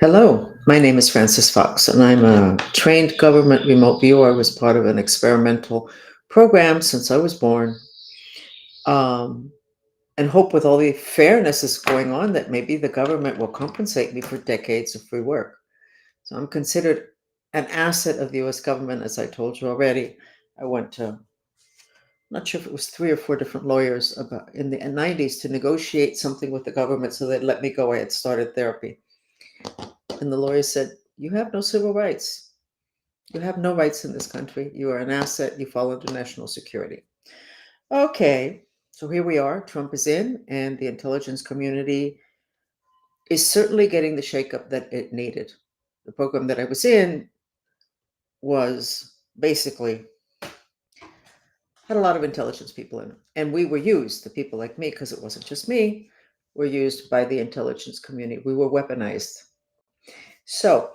Hello, my name is Francis Fox, and I'm a trained government remote viewer. I was part of an experimental program since I was born, um, and hope with all the fairness that's going on that maybe the government will compensate me for decades of free work. So I'm considered an asset of the U.S. government, as I told you already. I went to, I'm not sure if it was 3 or 4 different lawyers about in the 90s to negotiate something with the government so they'd let me go. I had started therapy, and the lawyer said, "You have no civil rights. You have no rights in this country. You are an asset. You fall under national security." Okay, so here we are. Trump is in, and the intelligence community is certainly getting the shakeup that it needed. The program that I was in was basically had a lot of intelligence people in it. And we were used, the people like me, because it wasn't just me, were used by the intelligence community. We were weaponized. So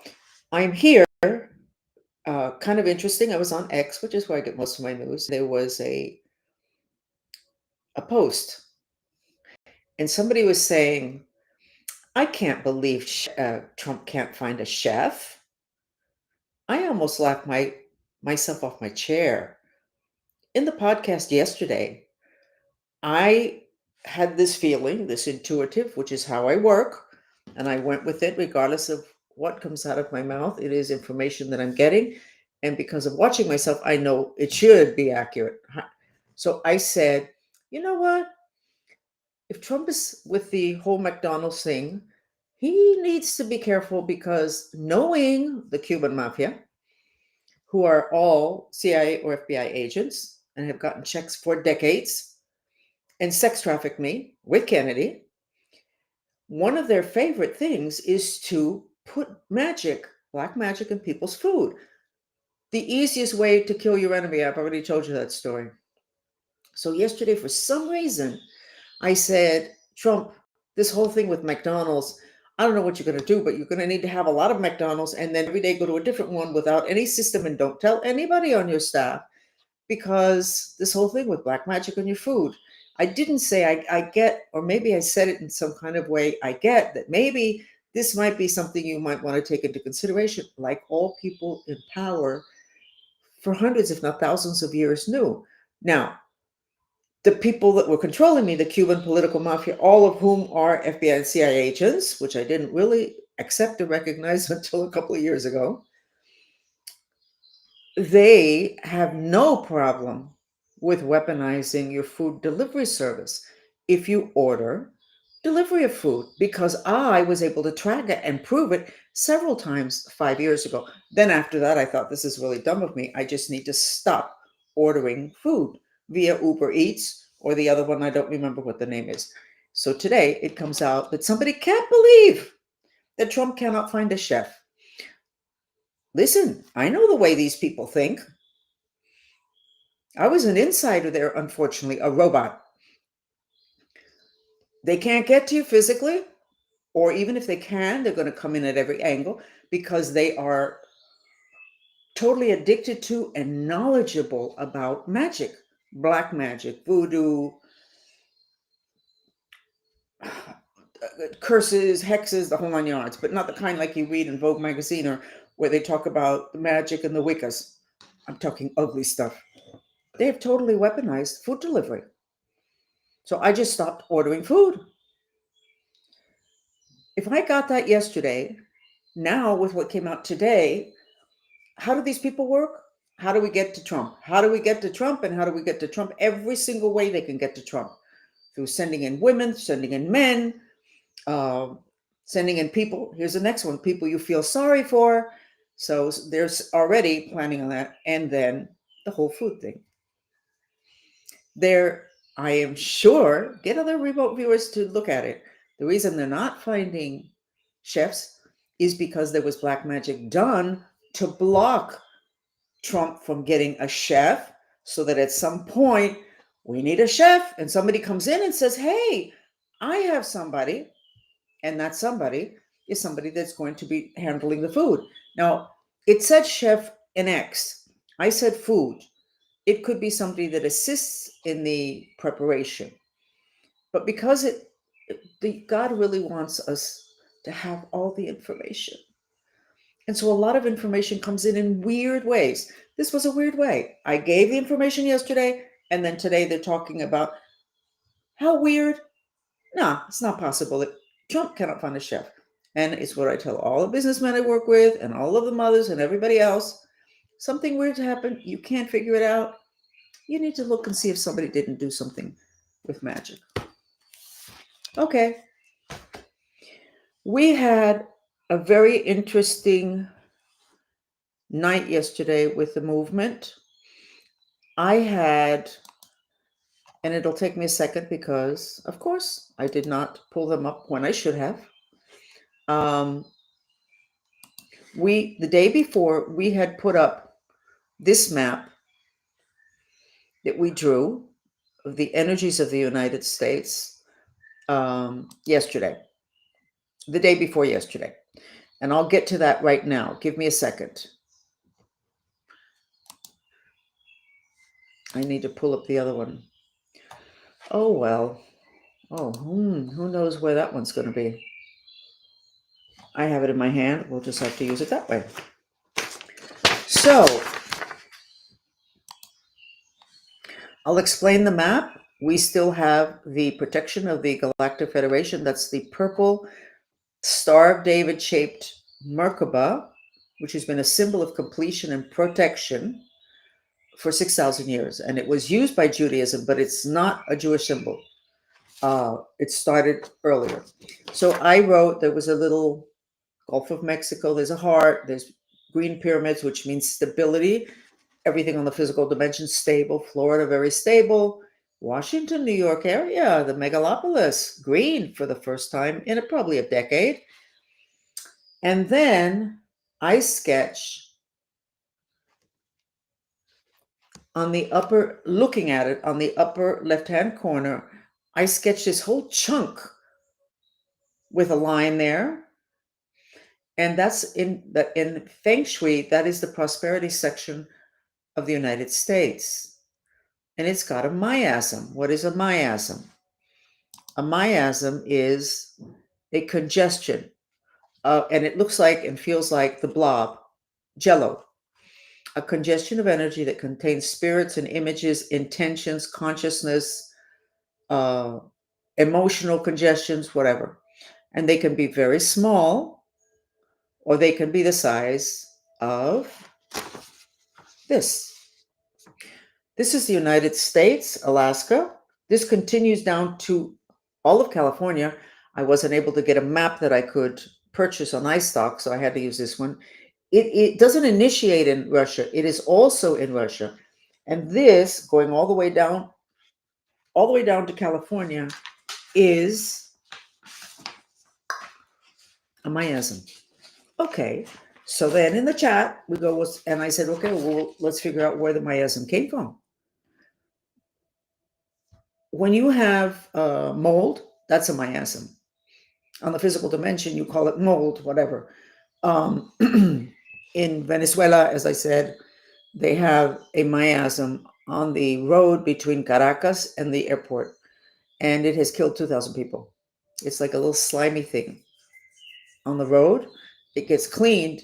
I'm here. Kind of interesting. I was on X, which is where I get most of my news. There was a post, and somebody was saying, "I can't believe Trump can't find a chef." I almost laughed myself off my chair. In the podcast yesterday, I had this feeling, this intuitive, which is how I work, and I went with it regardless of what comes out of my mouth. It is information that I'm getting, and because of watching myself, I know it should be accurate. So I said, you know what? If Trump is with the whole McDonald's thing, he needs to be careful because knowing the Cuban mafia, who are all CIA or FBI agents and have gotten checks for decades and sex trafficked me with Kennedy, one of their favorite things is to put magic, black magic, in people's food. The easiest way to kill your enemy, I've already told you that story. So yesterday, for some reason, I said, Trump, this whole thing with McDonald's, I don't know what you're going to do, but you're going to need to have a lot of McDonald's and then every day go to a different one without any system, and don't tell anybody on your staff, because this whole thing with black magic on your food. I didn't say I get, or maybe I said it in some kind of way. I get that maybe this might be something you might want to take into consideration, like all people in power for hundreds, if not thousands of years knew. Now, the people that were controlling me, the Cuban political mafia, all of whom are FBI and CIA agents, which I didn't really accept or recognize until a couple of years ago, they have no problem with weaponizing your food delivery service if you order delivery of food, because I was able to track it and prove it several times 5 years ago. Then after that, I thought, this is really dumb of me. I just need to stop ordering food via Uber Eats or the other one. I don't remember what the name is. So today it comes out that somebody can't believe that Trump cannot find a chef. Listen, I know the way these people think. I was an insider there, unfortunately, a robot. They can't get to you physically, or even if they can, they're going to come in at every angle because they are totally addicted to and knowledgeable about magic, black magic, voodoo, curses, hexes, the whole 9 yards, but not the kind like you read in Vogue magazine or where they talk about the magic and the Wiccas. I'm talking ugly stuff. They have totally weaponized food delivery. So I just stopped ordering food. If I got that yesterday, now with what came out today, how do these people work? How do we get to Trump? How do we get to Trump? And how do we get to Trump? Every single way they can get to Trump, through sending in women, sending in men, uh, sending in people. Here's the next one: people you feel sorry for. So there's already planning on that. And then the whole food thing. There, I am sure, get other remote viewers to look at it. The reason they're not finding chefs is because there was black magic done to block Trump from getting a chef, so that at some point we need a chef and somebody comes in and says, hey, I have somebody, and that somebody is somebody that's going to be handling the food. Now, it said chef in X. I said food. It could be somebody that assists in the preparation. But because God really wants us to have all the information. And so a lot of information comes in weird ways. This was a weird way. I gave the information yesterday, and then today they're talking about how weird. No, it's not possible that Trump cannot find a chef. And it's what I tell all the businessmen I work with and all of the mothers and everybody else. Something weird happened. You can't figure it out. You need to look and see if somebody didn't do something with magic. Okay. We had a very interesting night yesterday with the movement. I had, and it'll take me a second because, of course, I did not pull them up when I should have. The day before, we had put up this map that we drew of the energies of the United States yesterday, the day before yesterday. And I'll get to that right now. Give me a second. I need to pull up the other one. Oh, well. Oh, who knows where that one's going to be. I have it in my hand. We'll just have to use it that way. So, I'll explain the map. We still have the protection of the Galactic Federation. That's the purple Star of David shaped Merkaba, which has been a symbol of completion and protection for 6,000 years. And it was used by Judaism, but it's not a Jewish symbol. It started earlier. So I wrote, there was a little Gulf of Mexico, there's a heart, there's green pyramids, which means stability. Everything on the physical dimension stable. Florida, very stable. Washington, New York area, the megalopolis, green for the first time in probably a decade. And then I sketch on the upper, looking at it on the upper left-hand corner, I sketch this whole chunk with a line there. And that's in Feng Shui, that is the prosperity section of the United States. And it's got a miasm. What is a miasm? A miasm is a congestion, and it looks like and feels like the blob, jello, a congestion of energy that contains spirits and images, intentions, consciousness, emotional congestions, whatever. And they can be very small, or they can be the size of this. This is the United States, Alaska. This continues down to all of California. I wasn't able to get a map that I could purchase on iStock, so I had to use this one. It doesn't initiate in Russia. It is also in Russia. And this, going all the way down to California, is a miasm. Okay, so then in the chat, we go, and I said, okay, well, let's figure out where the miasm came from. When you have mold, that's a miasm. On the physical dimension, you call it mold, whatever. In Venezuela, as I said, they have a miasm on the road between Caracas and the airport, and it has killed 2,000 people. It's like a little slimy thing on the road. It gets cleaned,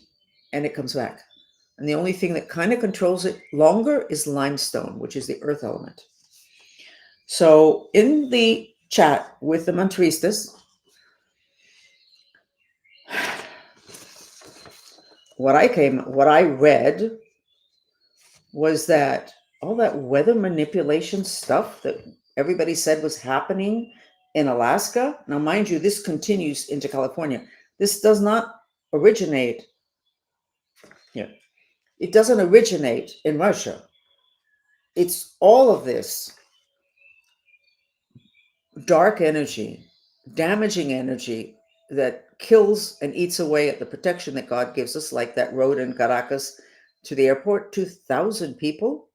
and it comes back. And the only thing that kind of controls it longer is limestone, which is the earth element. So in the chat with the Mantristas, what I read was that all that weather manipulation stuff that everybody said was happening in Alaska. Now, mind you, this continues into California. This does not originate here. It doesn't originate in Russia. It's all of this dark energy, damaging energy that kills and eats away at the protection that God gives us, like that road in Caracas to the airport, 2,000 people.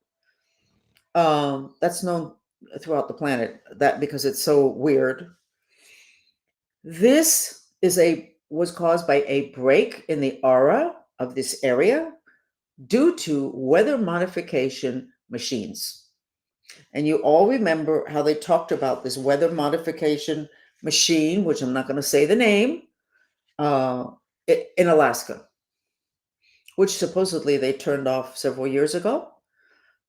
That's known throughout the planet, that because it's so weird. This was caused by a break in the aura of this area due to weather modification machines. And you all remember how they talked about this weather modification machine, which I'm not going to say the name, uh, in Alaska, which supposedly they turned off several years ago.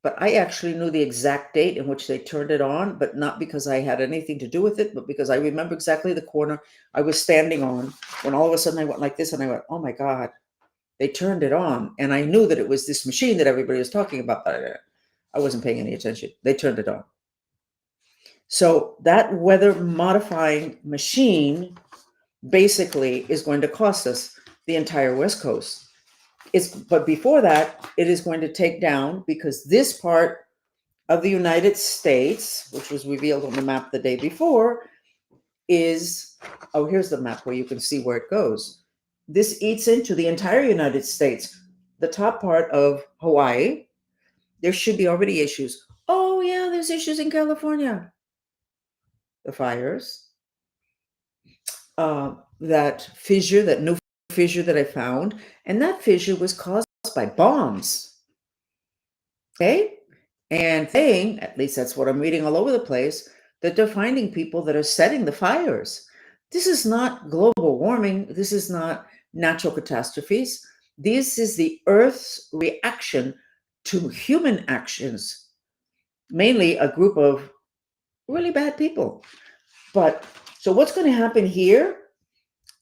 But I actually knew the exact date in which they turned it on, but not because I had anything to do with it, but because I remember exactly the corner I was standing on when all of a sudden I went like this and I went, oh my God, they turned it on. And I knew that it was this machine that everybody was talking about, but I wasn't paying any attention. They turned it on. So that weather modifying machine basically is going to cost us the entire West Coast. But before that, it is going to take down, because this part of the United States, which was revealed on the map the day before, is, oh, here's the map where you can see where it goes. This eats into the entire United States. The top part of Hawaii, there should be already issues. Oh, yeah, there's issues in California. The fires. That fissure, that new fissure that I found, and that fissure was caused by bombs. Okay? And saying, at least that's what I'm reading all over the place, that they're finding people that are setting the fires. This is not global warming. This is not natural catastrophes. This is the Earth's reaction to human actions, mainly a group of really bad people. But so what's going to happen here?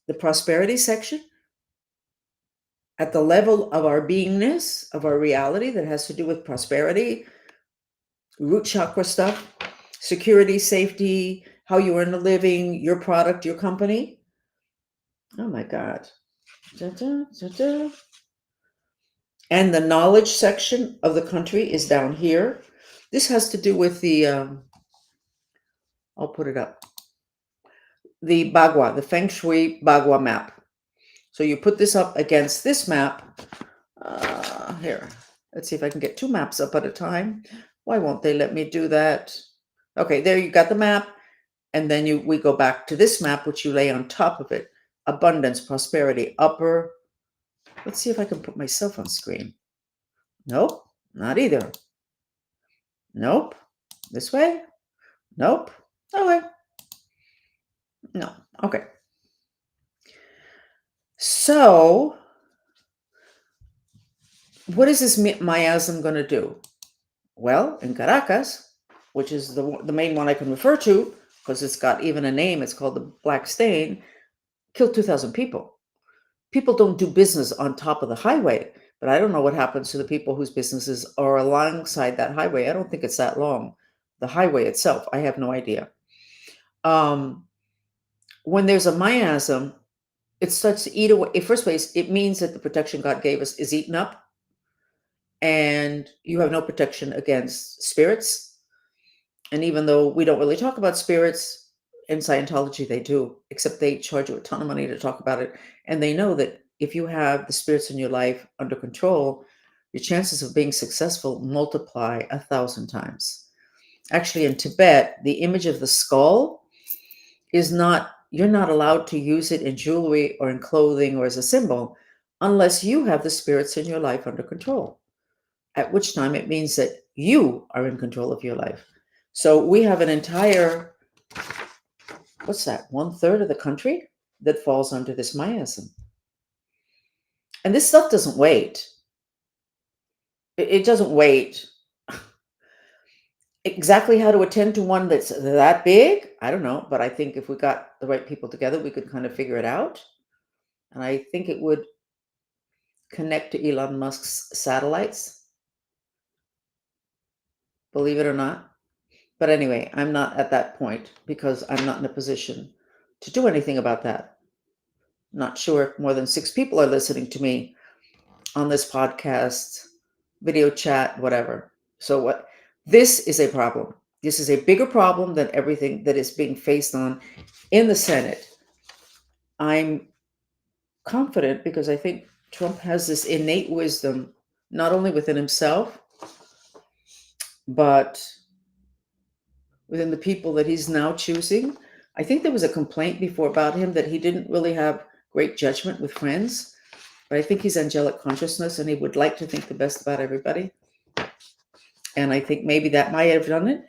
The prosperity section, at the level of our beingness, of our reality that has to do with prosperity, root chakra stuff, security, safety, how you earn a living, your product, your company. Oh my God. Da-da, da-da. And the knowledge section of the country is down here. This has to do with the, I'll put it up, the Bagua, the Feng Shui Bagua map. So you put this up against this map. Here, let's see if I can get two maps up at a time. Why won't they let me do that? Okay, there you got the map. And then we go back to this map, which you lay on top of it. Abundance, prosperity, upper. Let's see if I can put myself on screen. Nope, not either. Nope. This way? Nope. Okay. No. Okay. So, what is this miasm going to do? Well, in Caracas, which is the main one I can refer to, because it's got even a name, it's called the Black Stain, killed 2,000 people. People don't do business on top of the highway, but I don't know what happens to the people whose businesses are alongside that highway. I don't think it's that long. The highway itself, I have no idea. When there's a miasm, it starts to eat away. In first place, it means that the protection God gave us is eaten up, and you have no protection against spirits. And even though we don't really talk about spirits, in Scientology they do, except they charge you a ton of money to talk about it. And they know that if you have the spirits in your life under control, your chances of being successful multiply 1,000 times. Actually, in Tibet, the image of the skull is not, you're not allowed to use it in jewelry or in clothing or as a symbol unless you have the spirits in your life under control, at which time it means that you are in control of your life. So we have an entire, what's that, 1/3 of the country that falls under this miasm. And this stuff doesn't wait. It doesn't wait. Exactly how to attend to one that's that big, I don't know. But I think if we got the right people together, we could kind of figure it out. And I think it would connect to Elon Musk's satellites, believe it or not. But anyway, I'm not at that point because I'm not in a position to do anything about that. Not sure if more than 6 people are listening to me on this podcast, video chat, whatever. So what? This is a problem. This is a bigger problem than everything that is being faced on in the Senate. I'm confident because I think Trump has this innate wisdom, not only within himself, but within the people that he's now choosing. I think there was a complaint before about him that he didn't really have great judgment with friends, but I think he's angelic consciousness and he would like to think the best about everybody. And I think maybe that might have done it.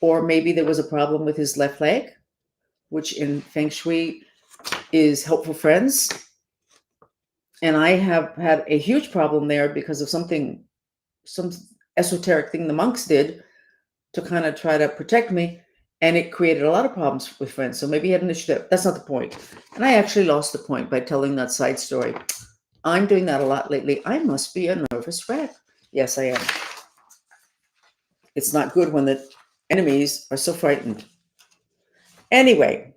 Or maybe there was a problem with his left leg, which in Feng Shui, is helpful friends. And I have had a huge problem there because of some esoteric thing the monks did to kind of try to protect me. And it created a lot of problems with friends. So maybe he had an issue there. That's not the point. And I actually lost the point by telling that side story. I'm doing that a lot lately. I must be a nervous wreck. Yes, I am. It's not good when the enemies are so frightened. Anyway,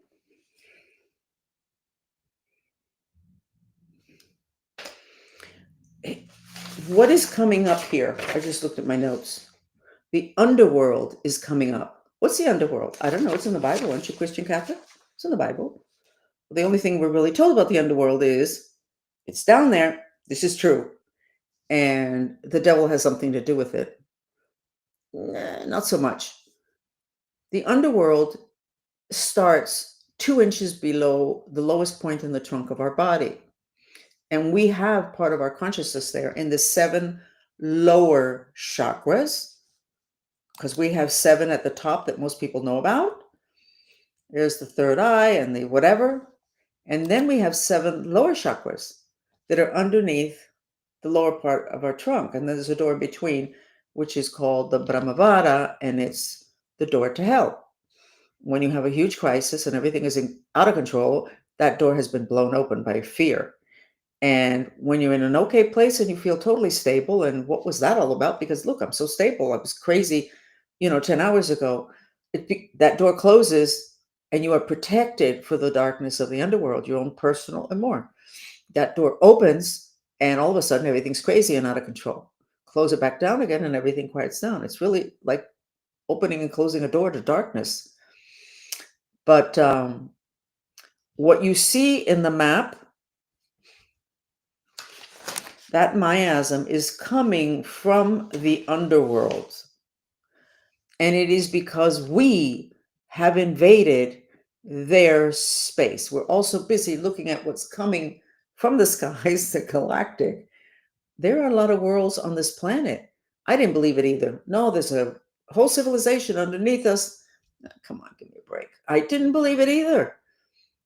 what is coming up here? I just looked at my notes. The underworld is coming up. What's the underworld? I don't know. It's in the Bible. Aren't you Christian Catholic? It's in the Bible. The only thing we're really told about the underworld is it's down there. This is true. And the devil has something to do with it. Nah, not so much. The underworld starts 2 inches below the lowest point in the trunk of our body. And we have part of our consciousness there in the 7 lower chakras, because we have 7 at the top that most people know about. There's the third eye and the whatever. And then we have 7 lower chakras that are underneath the lower part of our trunk. And then there's a door in between, which is called the Brahmavara, and it's the door to hell. When you have a huge crisis and everything is out of control, that door has been blown open by fear. And when you're in an okay place and you feel totally stable, and what was that all about? Because look, I'm so stable. I was crazy, 10 hours ago. That door closes and you are protected for the darkness of the underworld, your own personal and more. That door opens and all of a sudden everything's crazy and out of control. Close it back down again and everything quiets down. It's really like opening and closing a door to darkness. But what you see in the map, that miasm is coming from the underworld. And it is because we have invaded their space. We're also busy looking at what's coming from the skies, the galactic. There are a lot of worlds on this planet. I didn't believe it either. No, there's a whole civilization underneath us. Come on, give me a break. I didn't believe it either.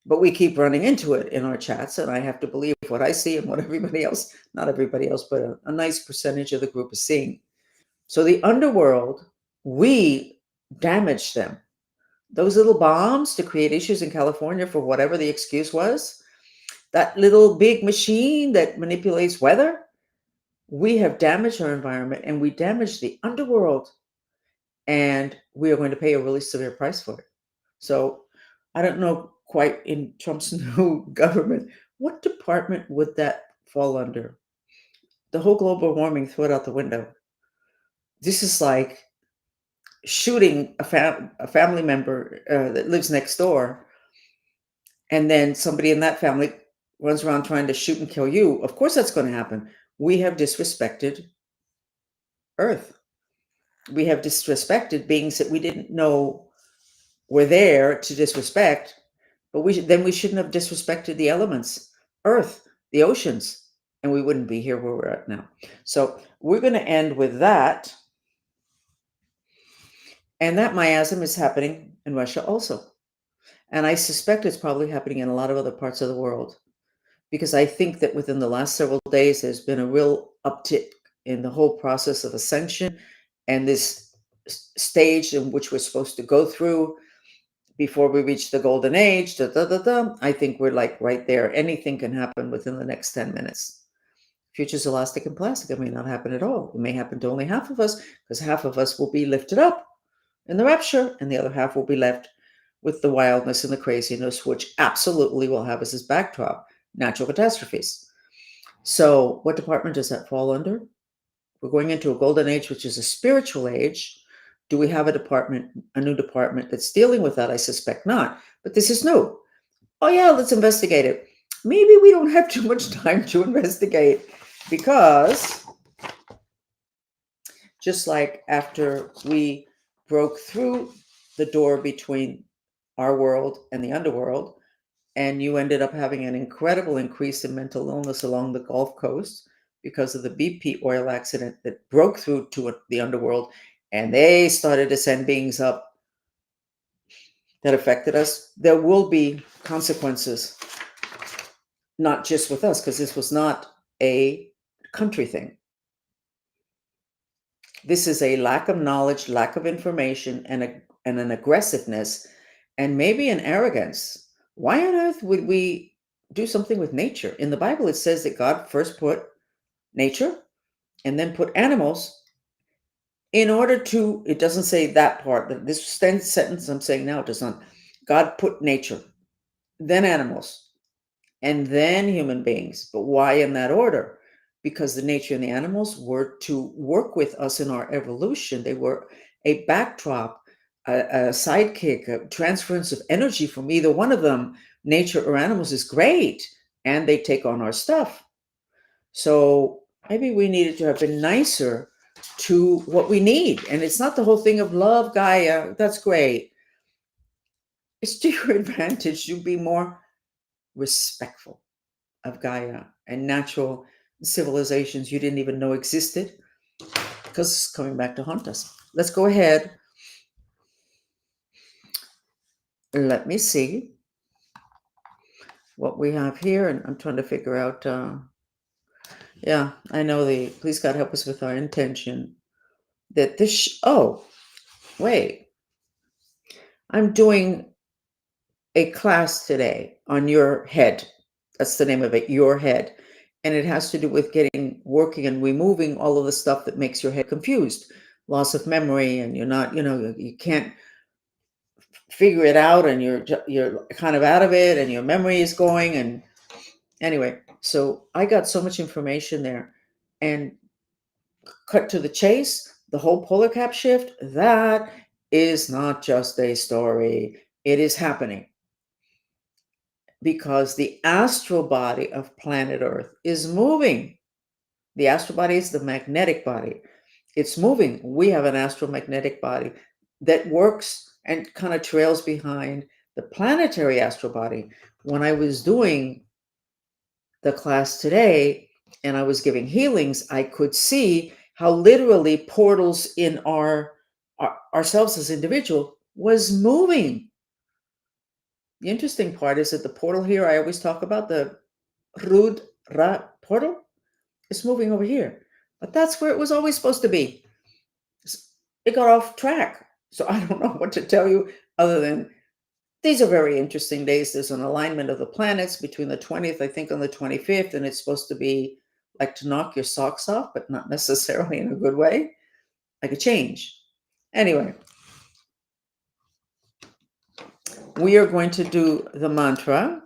But we keep running into it in our chats, and I have to believe what I see and what everybody else, not everybody else, but a nice percentage of the group is seeing. So the underworld, we damaged them. Those little bombs to create issues in California for whatever the excuse was, that little big machine that manipulates weather, we have damaged our environment and we damaged the underworld. And we are going to pay a really severe price for it. So I don't know quite in Trump's new government, what department would that fall under? The whole global warming, throw it out the window. This is like shooting a family member that lives next door, and then somebody in that family runs around trying to shoot and kill you. Of course that's going to happen. We have disrespected Earth. We have disrespected beings that we didn't know were there to disrespect, but we shouldn't have disrespected the elements, Earth, the oceans, and we wouldn't be here where we're at now. So we're going to end with that. And that miasm is happening in Russia also. And I suspect it's probably happening in a lot of other parts of the world, because I think that within the last several days, there's been a real uptick in the whole process of ascension and this stage in which we're supposed to go through before we reach the golden age. I think we're like right there. Anything can happen within the next 10 minutes. Future's elastic and plastic. It may not happen at all. It may happen to only half of us, because half of us will be lifted up in the rapture and the other half will be left with the wildness and the craziness, which absolutely will have as its backdrop natural catastrophes. So what department does that fall under? We're going into a golden age, which is a spiritual age. Do we have a new department that's dealing with that? I suspect not, but this is new. Oh yeah, let's investigate it. Maybe we don't have too much time to investigate, because just like after we broke through the door between our world and the underworld, and you ended up having an incredible increase in mental illness along the Gulf Coast because of the BP oil accident that broke through to the underworld, and they started to send beings up that affected us. There will be consequences not just with us, because this was not a country thing. This is a lack of knowledge, lack of information, and an aggressiveness, and maybe an arrogance. Why on earth would we do something with nature? In the Bible, it says that God first put nature and then put animals in order to, it doesn't say that part, but this sentence I'm saying now does not. God put nature, then animals, and then human beings. But why in that order? Because the nature and the animals were to work with us in our evolution. They were a backdrop, a sidekick, a transference of energy from either one of them. Nature or animals is great, and they take on our stuff. So maybe we needed to have been nicer to what we need. And it's not the whole thing of love Gaia. That's great. It's to your advantage to be more respectful of Gaia and natural civilizations you didn't even know existed, because it's coming back to haunt us. Let's go ahead. Let me see what we have here. And I'm trying to figure out, yeah, I know please God help us with our intention that oh, wait, I'm doing a class today on your head. That's the name of it, your head. And it has to do with working and removing all of the stuff that makes your head confused, loss of memory, and you're not, you can't figure it out, and you're kind of out of it, and your memory is going. And anyway, so I got so much information there, and cut to the chase, the whole polar cap shift, that is not just a story. It is happening. Because the astral body of planet Earth is moving. The astral body is the magnetic body. It's moving. We have an astromagnetic body that works and kind of trails behind the planetary astral body. When I was doing the class today and I was giving healings, I could see how literally portals in ourselves as individual was moving. The interesting part is that the portal here, I always talk about the Rudra portal, is moving over here. But that's where it was always supposed to be. It got off track. So I don't know what to tell you other than these are very interesting days. There's an alignment of the planets between the 20th, I think, on the 25th, and it's supposed to be like to knock your socks off, but not necessarily in a good way, like a change. Anyway, we are going to do the mantra.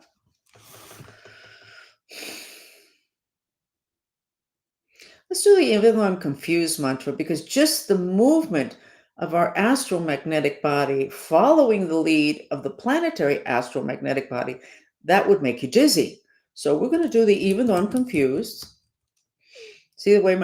Let's do the even though I'm confused mantra, because just the movement of our astromagnetic body following the lead of the planetary astromagnetic body, that would make you dizzy. So we're going to do the even though I'm confused. See the way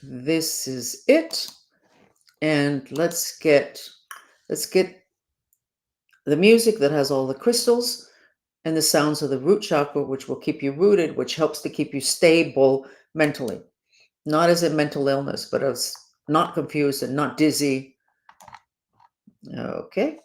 this is it. And let's get the music that has all the crystals and the sounds of the root chakra, which will keep you rooted, which helps to keep you stable mentally. Not as a mental illness, but as not confused and not dizzy. Okay.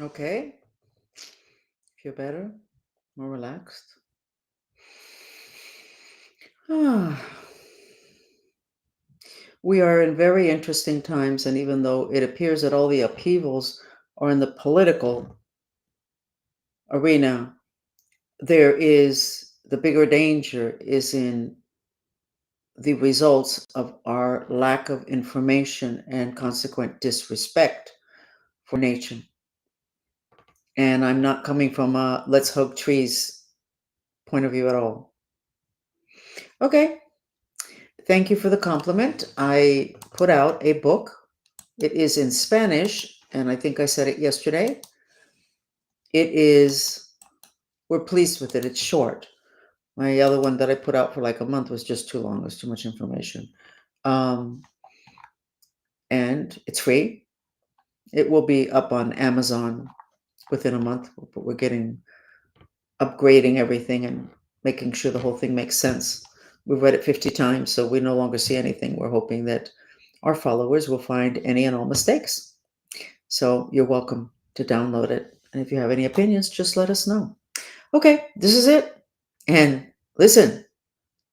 Okay. Feel better? More relaxed? Ah. We are in very interesting times, and even though it appears that all the upheavals are in the political arena, there is the bigger danger is in the results of our lack of information and consequent disrespect for nature. And I'm not coming from a let's hug trees point of view at all. Okay, thank you for the compliment. I put out a book. It is in Spanish, and I think I said it yesterday. It is, we're pleased with it. It's short. My other one that I put out for like a month was just too long. It was too much information. And it's free. It will be up on Amazon within a month, but we're upgrading everything and making sure the whole thing makes sense. We've read it 50 times, so we no longer see anything. We're hoping that our followers will find any and all mistakes. So you're welcome to download it. And if you have any opinions, just let us know. Okay, this is it. And listen,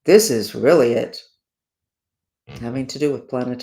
this is really it, having to do with planetary